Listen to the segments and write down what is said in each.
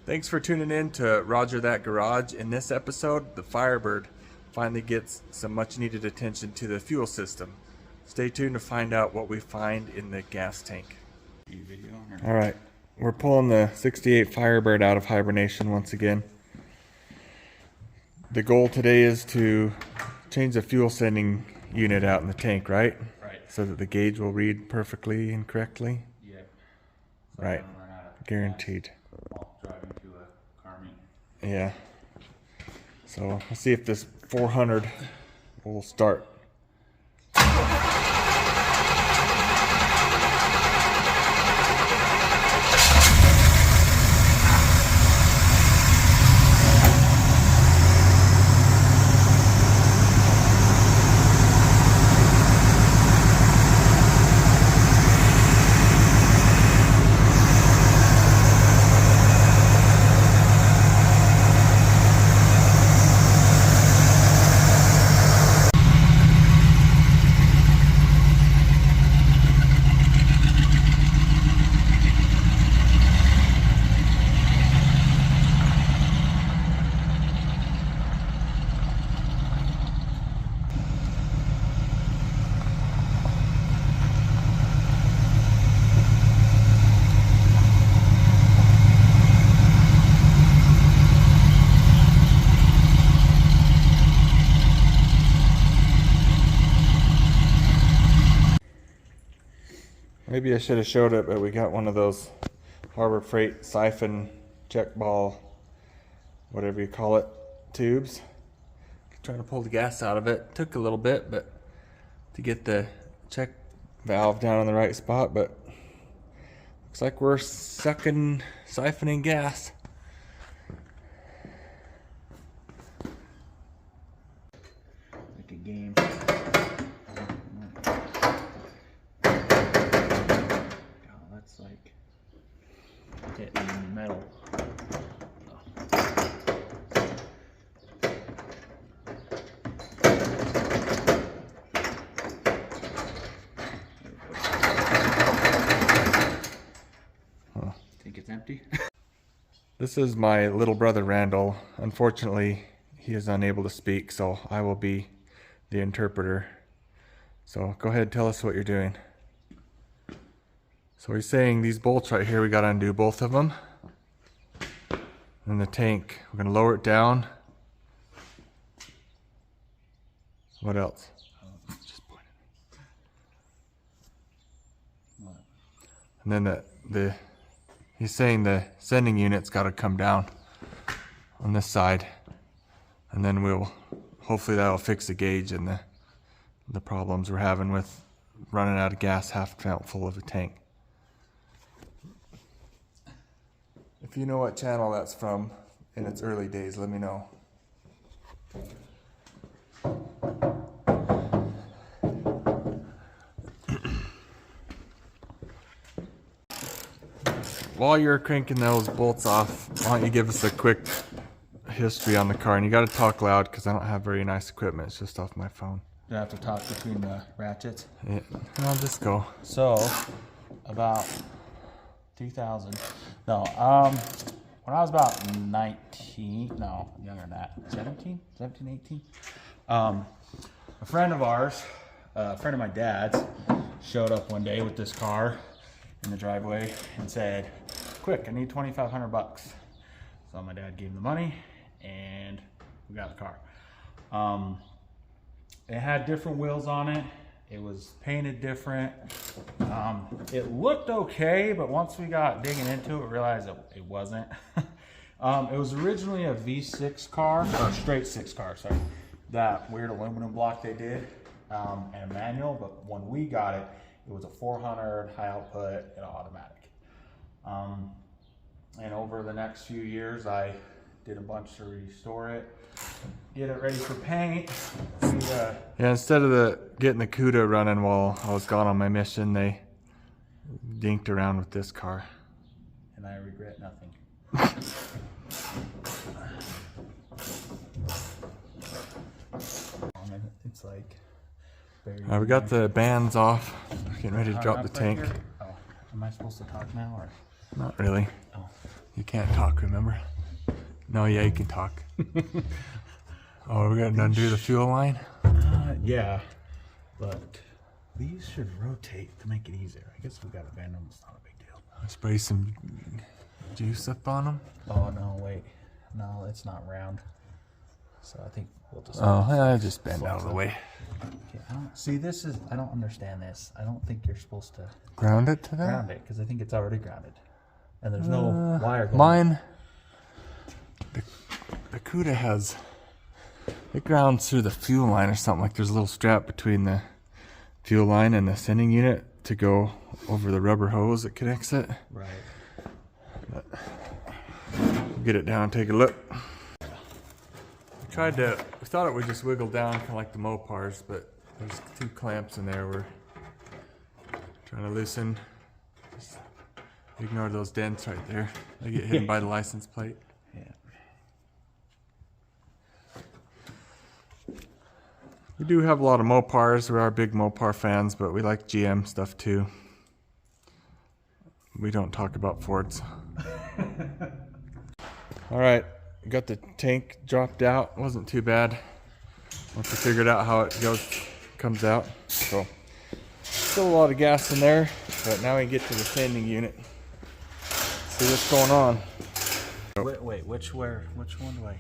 Thanks for tuning in to Roger That Garage. In this episode, the Firebird finally gets some much needed attention to the fuel system. Stay tuned to find out what we find in the gas tank. Alright, we're pulling the 68 Firebird out of hibernation once again. The goal today is to change the fuel sending unit out in the tank, right? Right. So that the gauge will read perfectly and correctly? Yep. So right. Guaranteed. While driving to a car meet. Yeah. So let's see if this 400 will start. Maybe I should have showed it, but we got one of those Harbor Freight siphon check ball, whatever you call it, tubes. Trying to pull the gas out of it. Took a little bit, but to get the check valve down in the right spot, but looks like we're siphoning gas. Like a game. That's like hitting metal. Think it's empty? This is my little brother Randall. Unfortunately, he is unable to speak, so I will be the interpreter. So go ahead and tell us what you're doing. So he's saying these bolts right here, we got to undo both of them. And the tank, we're going to lower it down. What else? Just point it. And then he's saying the sending unit's got to come down on this side. And then hopefully that'll fix the gauge and the problems we're having with running out of gas half full of a tank. If you know what channel that's from in its early days, let me know. While you're cranking those bolts off, why don't you give us a quick history on the car? And you got to talk loud because I don't have very nice equipment. It's just off my phone. Do I have to talk between the ratchets? Yeah, I'll just go. So, about 2000. No, when I was about 19, no, younger than that, 17, 18. A friend of ours, a friend of my dad's, showed up one day with this car in the driveway and said, "Quick, I need $2,500 So my dad gave him the money and we got the car. It had different wheels on it. It was painted different. It looked okay, but once we got digging into it, we realized it wasn't. It was originally a V6 car, or straight 6 car, sorry. That weird aluminum block they did, and a manual, but when we got it, it was a 400 high output and automatic. And over the next few years, I did a bunch to restore it, get it ready for paint. Yeah, instead of getting the CUDA running while I was gone on my mission, they dinked around with this car. And I regret nothing. It's like we got the bands off. Getting ready to drop the tank. Oh, am I supposed to talk now or? Not really. Oh. You can't talk, remember? No, yeah, you can talk. Oh, we're gonna undo the fuel line? Yeah, but these should rotate to make it easier. I guess we gotta bend them. It's not a big deal. Spray some juice up on them. Oh no, wait. No, it's not round. So I think we'll just. Oh, yeah, just bend out of the way. Okay, see, this is. I don't understand this. I don't think you're supposed to Ground it to that? ground it because I think it's already grounded, and there's no wire going. Mine, the Cuda has. It grounds through the fuel line or something. Like there's a little strap between the fuel line and the sending unit to go over the rubber hose that connects it. Right. But get it down, take a look. We thought it would just wiggle down kind of like the Mopars, but there's 2 clamps in there. We're trying to loosen. Just ignore those dents right there. They get hidden by the license plate. Yeah. We do have a lot of Mopars. We are big Mopar fans, but we like GM stuff too. We don't talk about Fords. All right, got the tank dropped out. Wasn't too bad. Once we figured out how it comes out. So still a lot of gas in there, but now we can get to the sanding unit. See what's going on. Wait, which one do I?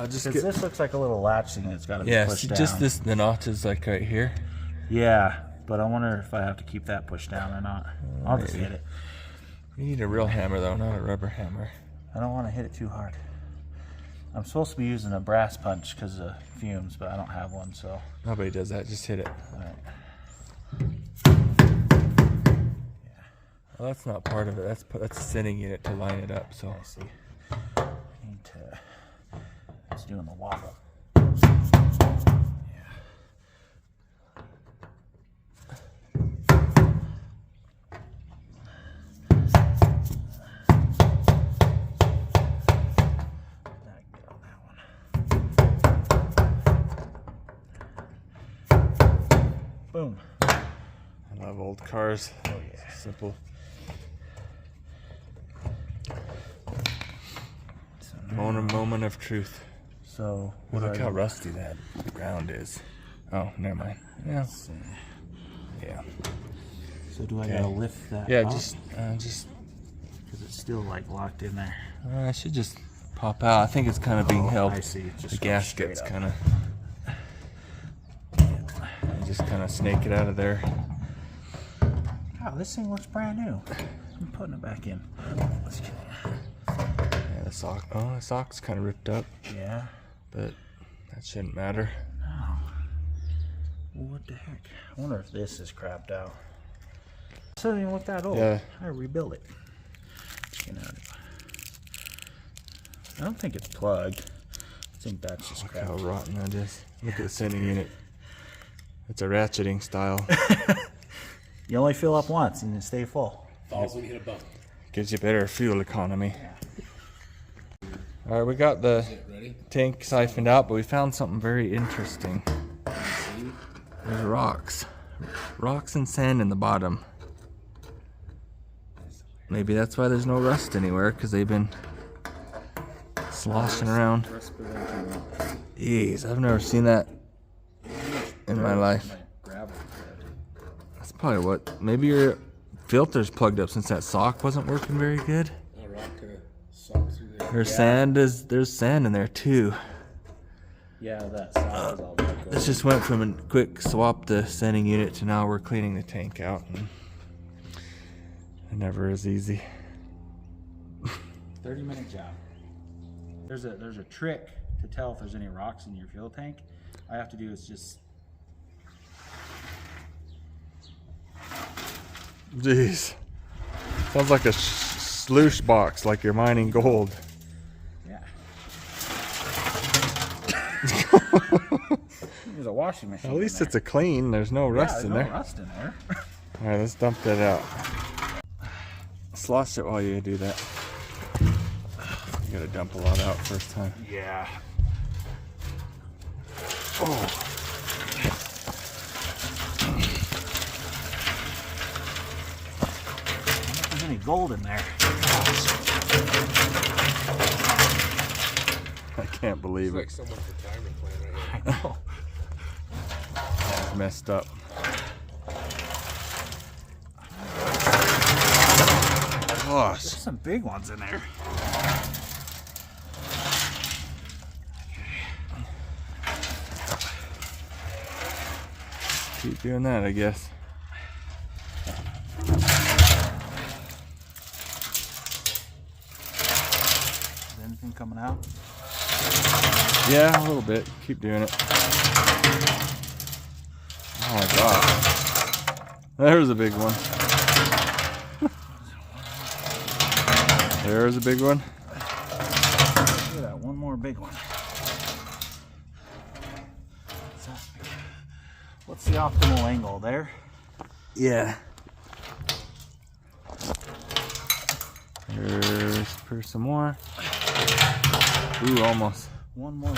Just Because this looks like a little latch thing that's got to be pushed down. just the notch is like right here. Yeah, but I wonder if I have to keep that pushed down or not. I'll just hit it. You need a real hammer though, not a rubber hammer. I don't want to hit it too hard. I'm supposed to be using a brass punch because of fumes, but I don't have one, so. Nobody does that, just hit it. All right. Well, that's not part of it. That's a sending unit to line it up. So I see. Need to. It's doing the wobble. Yeah. Boom. I love old cars. Oh yeah. Simple. Moment of truth. So Look how rusty that ground is. Oh, never mind. Yeah. Yeah. So do I gotta lift that? Yeah, up? just because it's still like locked in there. I should just pop out. I think it's kind of being held. I see. It's just The going gasket's straight kind of. Just kind of snake it out of there. Wow, this thing looks brand new. I'm putting it back in. Let's get it. Yeah, the sock. Oh, the sock's kind of ripped up, Yeah. but that shouldn't matter. Oh. Well, what the heck? I wonder if this is crapped out. This doesn't even look that old. Yeah. I rebuilt it. You know, I don't think it's plugged. I think that's just Look how crapped. rotten that is. Look at the sending unit. It's a ratcheting style. You only fill up once and then stay full. Falls when you hit a bump. Gives you better fuel economy. All right, we got the Ready? tank siphoned out, but we found something very interesting. There's rocks and sand in the bottom. Maybe that's why there's no rust anywhere, because they've been sloshing around. Jeez, I've never seen that in my life. That's probably what. Maybe your filter's plugged up since that sock wasn't working very good. A rock could have sucked through there. There's sand in there too. Yeah, that sound is all that This just went from a quick swap the sending unit to now we're cleaning the tank out. And it never is easy. 30-minute job. There's a trick to tell if there's any rocks in your fuel tank. All I have to do is just. Jeez. Sounds like a sluice box, like you're mining gold. Yeah. There's a washing machine. At least in it's a clean. There's no rust in there. there. No rust in there. All right, let's dump that out. Slosh it while you do that. You gotta dump a lot out first time. Yeah. Oh. I don't know if there's any gold in there. I can't believe It's it. like someone's retirement plan right here. I know. It's messed up. Gosh. There's some big ones in there. Keep doing that, I guess. Is anything coming out? Yeah, a little bit. Keep doing it. Oh my god. There's a big one. There's a big one. Look at that, one more big one. What's the optimal angle there? Yeah. Here's some more. Ooh, almost. One more.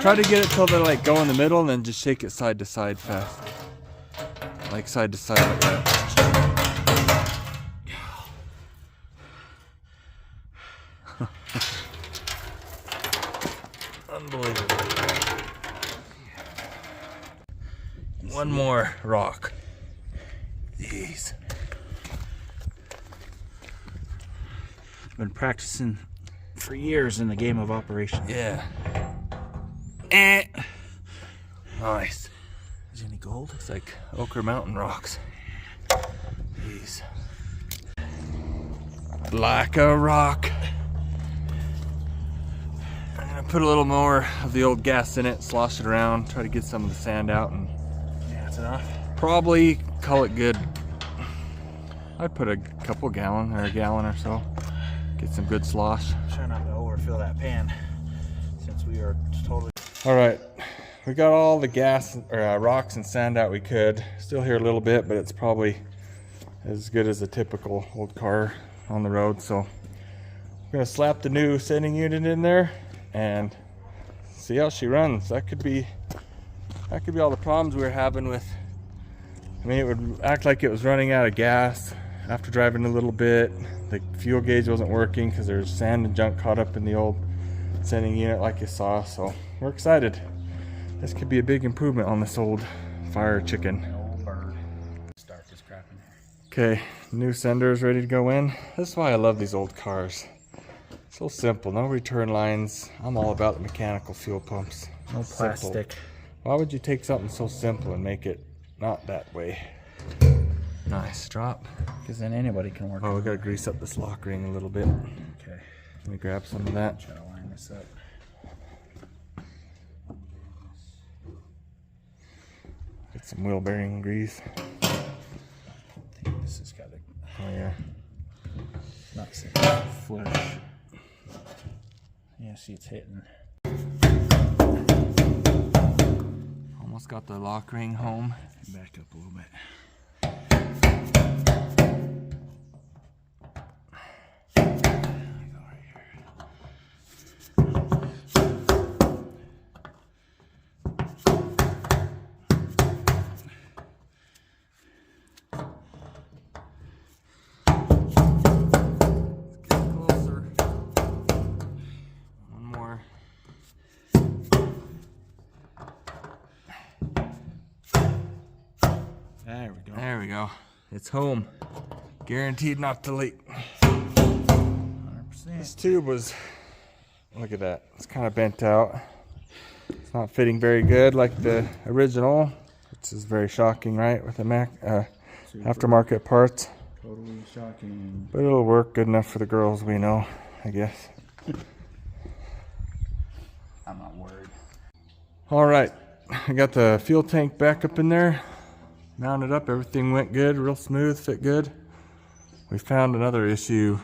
Try to get it till they like go in the middle and then just shake it side to side fast. Like side to side like that. Unbelievable. One more rock. These. I've been practicing for years in the game of operation. Yeah. Nice. Is any gold? Looks like Ochre Mountain rocks. These. Like a rock. I'm gonna put a little more of the old gas in it, slosh it around, try to get some of the sand out, and Yeah, that's enough. probably call it good. I'd put a couple gallon or a gallon or so. Get some good slosh. Try not to overfill that pan since we are totally. All right, we got all the gas or rocks and sand out we could. Still here a little bit, but it's probably as good as a typical old car on the road. So we're gonna slap the new sending unit in there and see how she runs. That could be all the problems we were having with. I mean, it would act like it was running out of gas after driving a little bit. The fuel gauge wasn't working because there's sand and junk caught up in the old sending unit like you saw. So we're excited. This could be a big improvement on this old fire chicken. Old bird. Start this crap in here. Okay, new sender is ready to go in. This is why I love these old cars. So simple, no return lines. I'm all about the mechanical fuel pumps. No Simple. plastic. Why would you take something so simple and make it not that way? Nice drop. Because then anybody can work. Oh, we gotta grease up this lock ring a little bit. Okay. Let me grab some of that. Try to line this up. Get some wheel bearing grease. I think this has got to Oh yeah. not sit flush. Yeah, see it's hitting. Almost got the lock ring home. Back up a little bit. Closer. One more. There we go. There we go. It's home. Guaranteed not to leak. 100%. This tube was, look at that. It's kind of bent out. It's not fitting very good like the original, which is very shocking, right? With the aftermarket parts. Totally shocking. But it'll work good enough for the girls we know, I guess. I'm not worried. All right, I got the fuel tank back up in there. Mounted up, everything went good, real smooth, fit good. We found another issue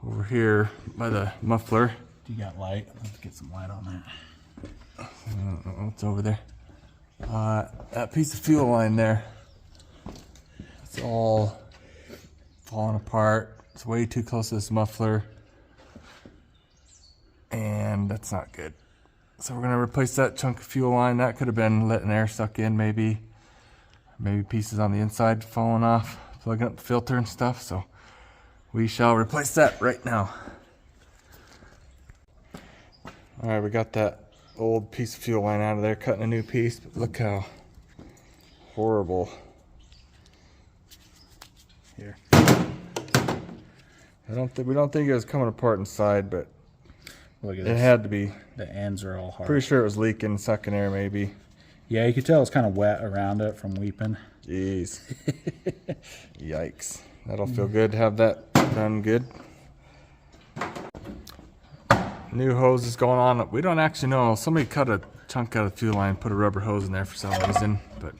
over here by the muffler. Do you got light? Let's get some light on that. I don't know what's over there. That piece of fuel line there. It's all falling apart. It's way too close to this muffler. And that's not good. So we're gonna replace that chunk of fuel line. That could have been letting air suck in maybe. Maybe pieces on the inside falling off, plugging up the filter and stuff. So we shall replace that right now. All right, we got that old piece of fuel line out of there, cutting a new piece, but look how horrible. Here. We don't think it was coming apart inside, but Look at it this. had to be. The ends are all hard. Pretty sure it was leaking, sucking air maybe. Yeah, you could tell it's kind of wet around it from weeping. Jeez. Yikes. That'll feel good to have that done good. New hose is going on. We don't actually know. Somebody cut a chunk out of the fuel line, put a rubber hose in there for some reason. But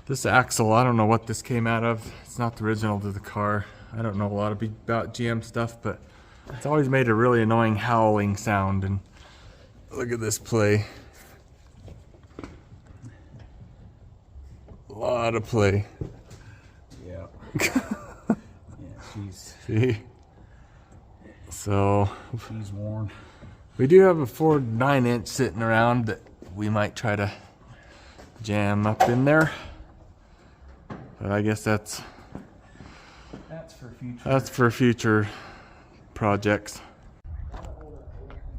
this axle, I don't know what this came out of. It's not the original to the car. I don't know a lot about GM stuff, but it's always made a really annoying howling sound. And look at this play. A lot of play. Yeah. Yeah, See? So she's worn. we do have a Ford 9-inch sitting around that we might try to jam up in there. But I guess that's for future projects.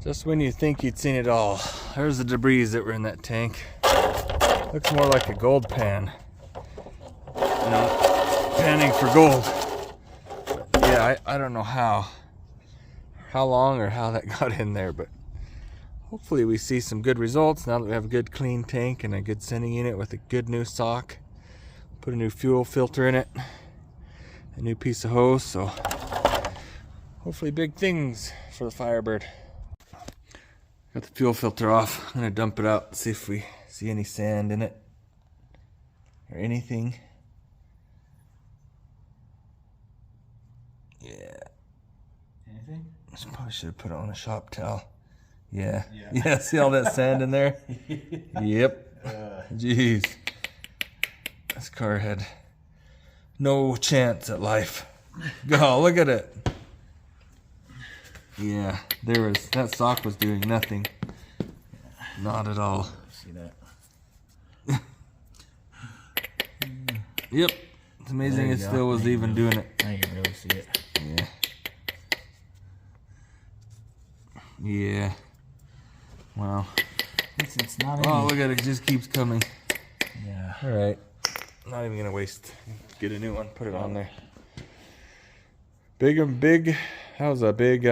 Just when you think you'd seen it all, there's the debris that were in that tank. Looks more like a gold pan. You know, panning for gold. But yeah, I don't know how long or how that got in there, but hopefully we see some good results now that we have a good clean tank and a good sending unit with a good new sock. Put a new fuel filter in it, a new piece of hose, so hopefully big things for the Firebird. Got the fuel filter off. I'm gonna dump it out, see if we see any sand in it or anything. Yeah. Anything? I probably should have put it on a shop towel. Yeah. Yeah, see all that sand in there? Yep. Jeez. This car had no chance at life. Oh, look at it. Yeah, that sock was doing nothing. Not at all. See that? Yep. It's amazing There it you still go. was even doing it. Now you can really see it. Yeah. Yeah. Wow. It's not Oh, look at it. It just keeps coming. Yeah. All right. Not even gonna waste. Get a new one. Put it on there. Big. That was a big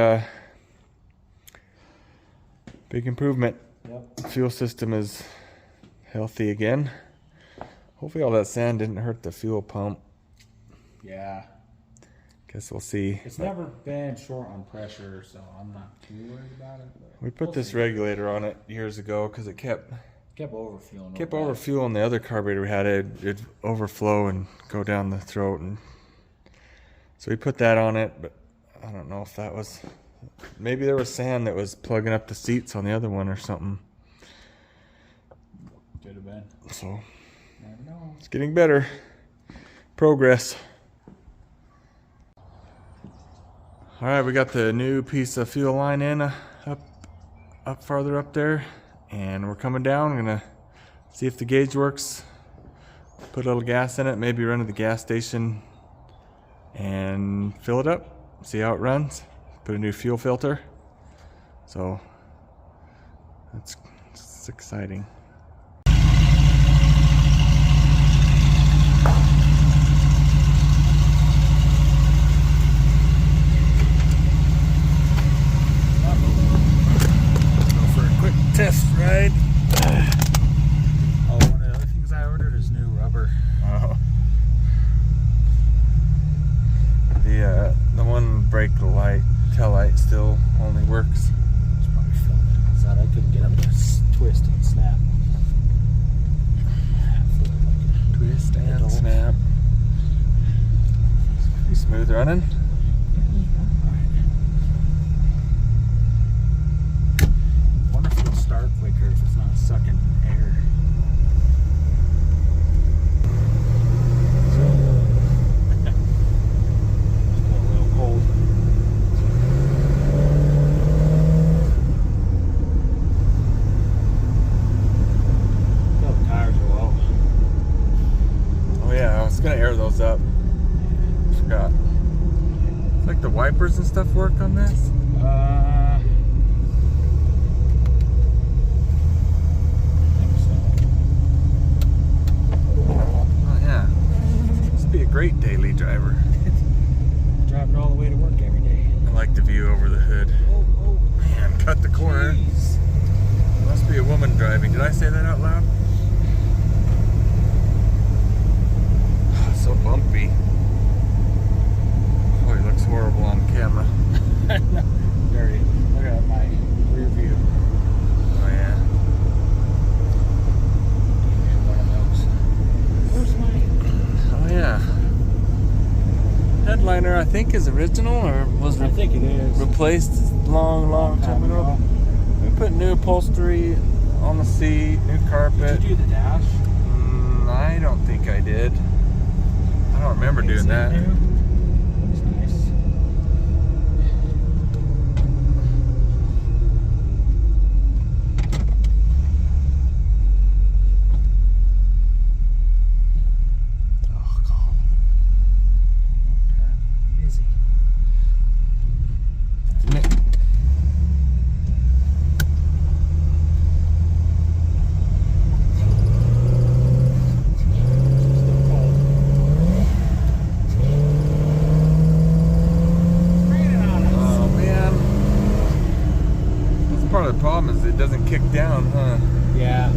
improvement. Yep. Fuel system is healthy again. Hopefully all that sand didn't hurt the fuel pump. Yeah. Guess we'll see. It's never been short on pressure, so I'm not too worried about it. But We put this regulator on it years ago because it kept overfueling. overfueling the other carburetor we had. It'd overflow and go down the throat, and so we put that on it. But I don't know if that was, maybe there was sand that was plugging up the seats on the other one or something. Could have been. So Never know. it's getting better. Progress. All right, we got the new piece of fuel line in up farther up there, and we're coming down. I'm gonna see if the gauge works. Put a little gas in it, maybe run to the gas station and fill it up. See how it runs. Put a new fuel filter. So it's exciting. Test ride. Oh, one of the other things I ordered is new rubber. The one brake light, tail light still only works. It's probably filmed inside. I couldn't get them to twist and snap. bumpers and stuff work on this? I think so. Oh yeah. Must be a great daily driver. Driving all the way to work every day. I like the view over the hood. Oh, Man, cut the corner. jeez. Must be a woman driving. Did I say that out loud? So bumpy. Oh, he looks horrible on camera. Dirty. Look at my rear view. Oh yeah. One of those. Where's mine? Oh yeah. Headliner, I think, is original or was I think it is. replaced long time ago. We put new upholstery on the seat, new carpet. Did you do the dash? I don't think I did. I don't remember doing that. Looks nice. Oh God. Okay. I'm busy. Still cold. Raining on us. Oh man. That's part of the problem is it doesn't kick down, huh? Yeah.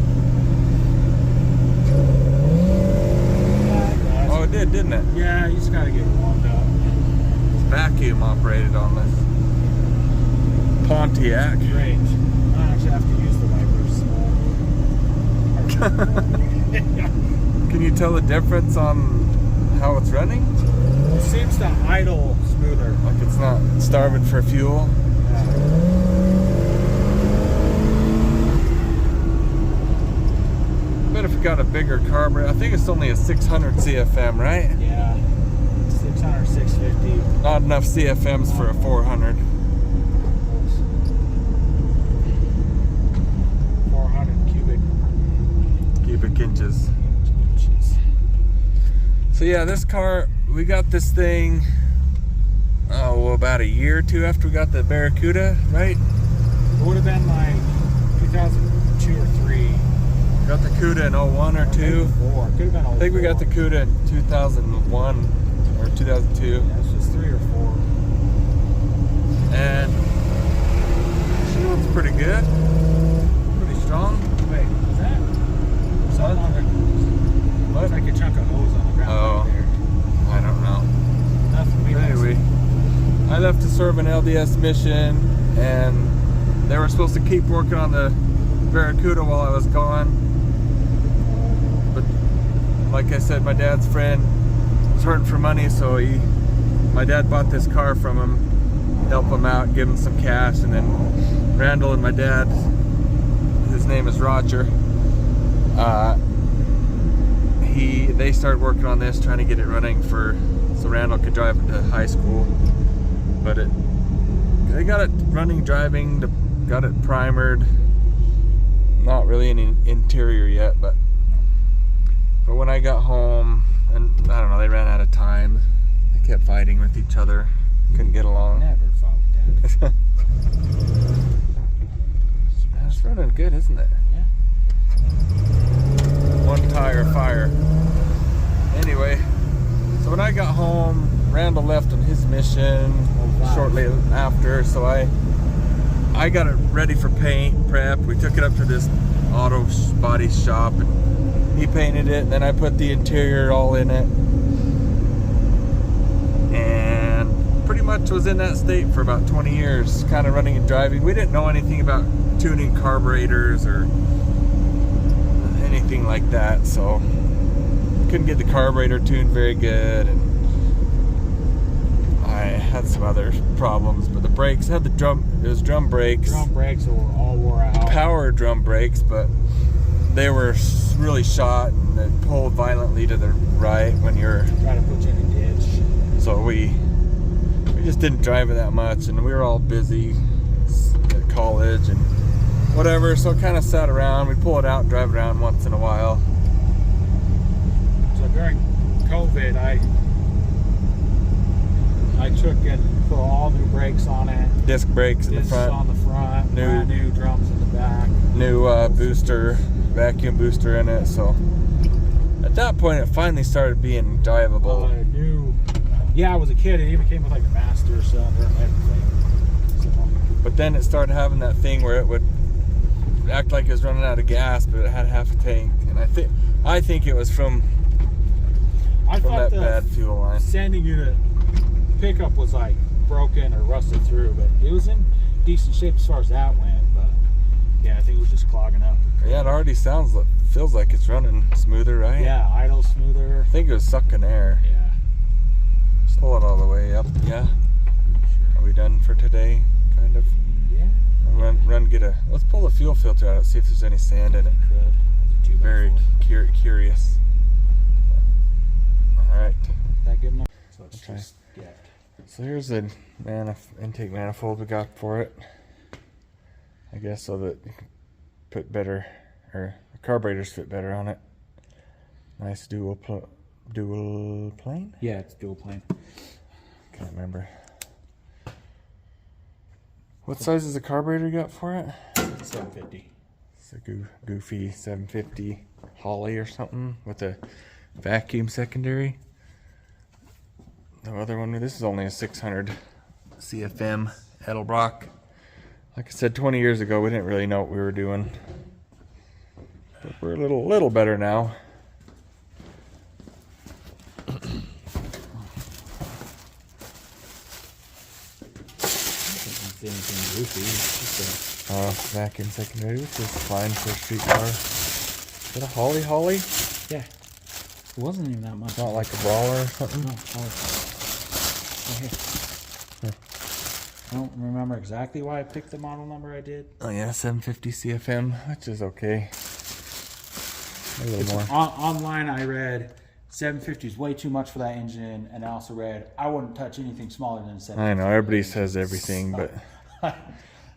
Oh, it did, didn't it? Yeah, you just gotta get warmed up. It's vacuum operated on this Pontiac. Great. I actually have to use the wipers. Can you tell the difference on how it's running? It seems to idle smoother. Like it's not starving for fuel. Yeah. I bet if we got a bigger carburetor, I think it's only a 600 CFM, right? Yeah. 600, 650. Not enough CFMs for a 400. 400 Cubic inches. inches. So yeah, this car, we got this thing, about a year or two after we got the Barracuda, right? It would have been like 2002 or 3. Got the Cuda in 01 or 2. 4. Could have been 04. I think we got the Cuda in 2001 or 2002. Yeah, it's just 3 or 4. And she looks pretty good. Pretty strong. Wait, was that? Something on there. What? Looks like a chunk of hose on the ground Oh. right there. I don't know. Nothing we Anyway, I left to serve an LDS mission, and they were supposed to keep working on the Barracuda while I was gone. But like I said, my dad's friend was hurting for money, so my dad bought this car from him, help him out, give him some cash, and then Randall and my dad, his name is Roger, they started working on this, trying to get it running so Randall could drive it to high school. But they got it running, driving, got it primered. Not really any interior yet, but when I got home, and I don't know, they ran out of time. They kept fighting with each other, couldn't get along. never fought with that. It's running good, isn't it? Yeah. One tire fire. Anyway, so when I got home, Randall left on his mission shortly after, so I got it ready for paint prep. We took it up to this auto body shop, and he painted it, and then I put the interior all in it, and pretty much was in that state for about 20 years, kind of running and driving. We didn't know anything about tuning carburetors or anything like that, so couldn't get the carburetor tuned very good, and I had some other problems. But the brakes had it was drum brakes. Drum brakes were all wore out. Power drum brakes, but they were really shot, and they pulled violently to the right when you're. Try to put you in a ditch. So we just didn't drive it that much, and we were all busy at college and whatever, so kind of sat around. We pull it out and drive it around once in a while. So during COVID, I I took and put all new brakes on it. Disc brakes in the Discs on front. the front. Brand new drums in the back. New booster, vacuum booster in it. So at that point, it finally started being drivable. Yeah, I was a kid. It even came with like a master cylinder and everything. So, But then it started having that thing where it would act like it was running out of gas, but it had half a tank. And I think it was from that bad fuel line. Sending unit pickup was like broken or rusted through, but it was in decent shape as far as that went. But yeah, I think it was just clogging up. Yeah, it already feels like it's running smoother, right? Yeah, idle smoother. I think it was sucking air. Yeah. Just pull it all the way up. Yeah. Are we done for today? Kind of. Yeah. Let's pull the fuel filter out, see if there's any sand in it. Very curious. All right. That good enough? So it's Okay. just So here's the intake manifold we got for it. I guess so that you can put better, or the carburetors fit better on it. Nice dual plane? Yeah, it's dual plane. Can't remember. What size is the carburetor you got for it? 750. It's a goofy 750 Holly or something with a vacuum secondary. The other one, this is only a 600 CFM Edelbrock. Like I said, 20 years ago, we didn't really know what we were doing. But we're a little better now. Anything goofy. It's just Vacuum secondary, which is fine for a street car. Is it a Holly? yeah. It wasn't even that much. Not like a Brawler or something? No, right here. I don't remember exactly why I picked the model number I did. Oh yeah, 750 CFM, which is okay. A little more. Online I read 750 is way too much for that engine, and I also read I wouldn't touch anything smaller than 750. I know, everybody says everything, but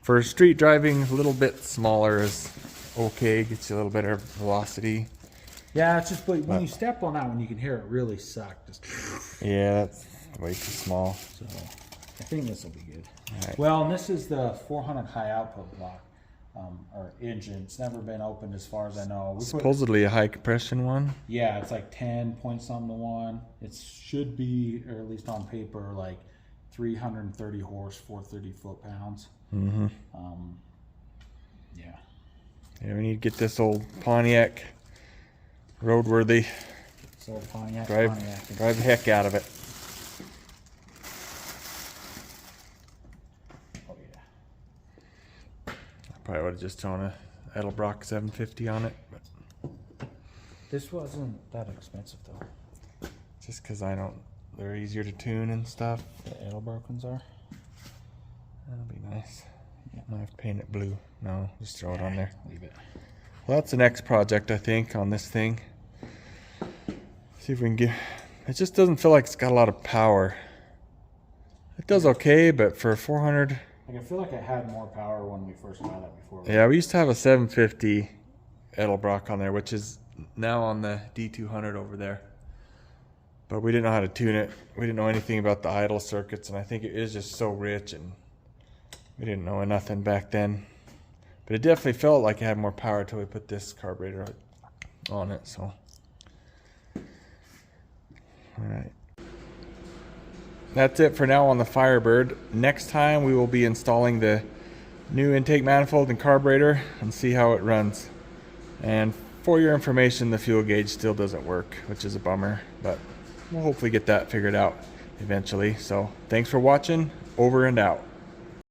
for street driving, a little bit smaller is okay. Gets you a little better velocity. Yeah, it's just when you step on that one, you can hear it really suck. Just Yeah, that's way too small. so I think this will be good. All right. Well, and this is the 400 high output block or engine. It's never been opened as far as I know. Supposedly a high compression one. Yeah, it's like 10 point something to 1. It should be, or at least on paper, like 330 horse, 430 foot-pounds. Mm-hmm. Yeah. Yeah, we need to get this old Pontiac roadworthy. So Pontiac. Drive the heck out of it. Oh yeah. I probably would have just thrown a Edelbrock 750 on it, but This wasn't that expensive though. just because they're easier to tune and stuff. The Edelbrokens are. That'll be nice. Yeah. Might have to paint it blue. No, just throw it on there. Leave it. Well, that's the next project, I think, on this thing. See if we can get... It just doesn't feel like it's got a lot of power. It does okay, but for 400... Like I feel like I had more power when we first got it before. Yeah, we used to have a 750 Edelbrock on there, which is now on the D200 over there. But we didn't know how to tune it. We didn't know anything about the idle circuits, and I think it is just so rich, and we didn't know nothing back then. But it definitely felt like it had more power until we put this carburetor on it, so. Alright. That's it for now on the Firebird. Next time we will be installing the new intake manifold and carburetor and see how it runs. And for your information, the fuel gauge still doesn't work, which is a bummer, but we'll hopefully get that figured out eventually. So thanks for watching. Over and out.